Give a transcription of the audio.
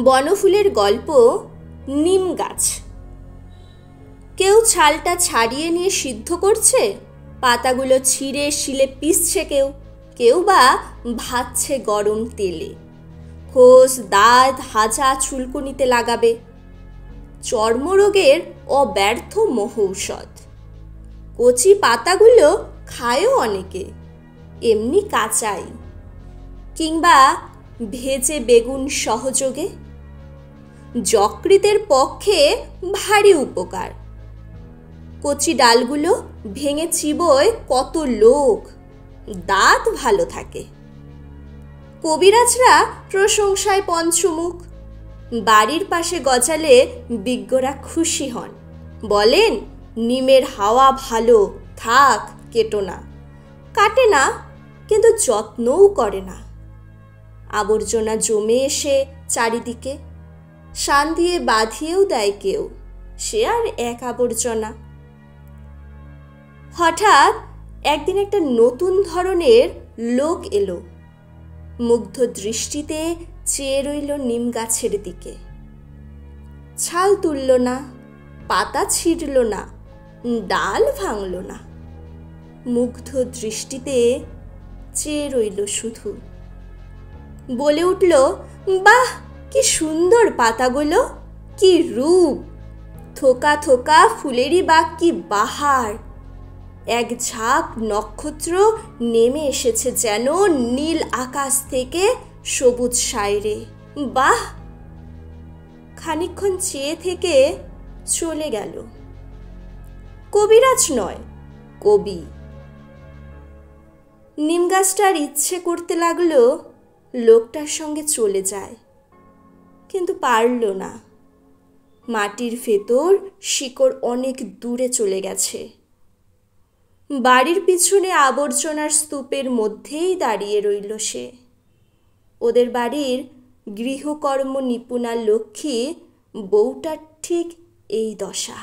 বনফুলের গল্প নিম গাছ। কেউ ছালটা ছাড়িয়ে নিয়ে সিদ্ধ করছে, পাতাগুলো ছিঁড়ে শিলে পিষছে, কেউ কেউ বা ভাজছে গরম তেলে। খোস, দাঁত, হাঁচা, চুলকুনিতে লাগাবে। চর্মরোগের অব্যর্থ মহৌষধ। কচি পাতাগুলো খায়ও অনেকে, এমনি কাঁচাই, কিংবা ভেজে বেগুন সহযোগে। যকৃতের পক্ষে ভারী উপকার। কচি ডালগুলো ভেঙে চিবোয় কত লোক, দাঁত ভালো থাকে। কবিরাজরা প্রশংসায় পঞ্চমুখ। বাড়ির পাশে গজালে বিজ্ঞরা খুশি হন, বলেন নিমের হাওয়া ভালো, থাক, কেটো না। কাটে না, কিন্তু যত্নও করে না। আবর্জনা জমে এসে চারিদিকে, শান দিয়ে বাঁধিয়েও দেয় কেউ, সে আর এক আবর্জনা। হঠাৎ একদিন একটা নতুন ধরনের লোক এলো, মুগ্ধ দৃষ্টিতে চেয়ে রইল নিম গাছের দিকে। ছাল তুলল না, পাতা ছিঁড়ল না, ডাল ভাঙল না, মুগ্ধ দৃষ্টিতে চেয়ে রইল শুধু। বলে উঠল, বাহ, কি সুন্দর পাতাগুলো, কি রূপ! থোকা থোকা ফুলেরই বা কি বাহার! এক ঝাঁক নক্ষত্র নেমে এসেছে যেন নীল আকাশ থেকে সবুজ সাইরে। বাহ! খানিকক্ষণ চেয়ে থেকে চলে গেল। কবিরাজ নয়, কবি। নিম গাছটার ইচ্ছে করতে লাগলো লোকটার সঙ্গে চলে যায়, কিন্তু পারল না। মাটির ভেতর শিকড় অনেক দূরে চলে গেছে। বাড়ির পিছনে আবর্জনার স্তূপের মধ্যেই দাঁড়িয়ে রইল সে। ওদের বাড়ির গৃহকর্ম নিপুণা লক্ষ্মী বউটার ঠিক এই দশা।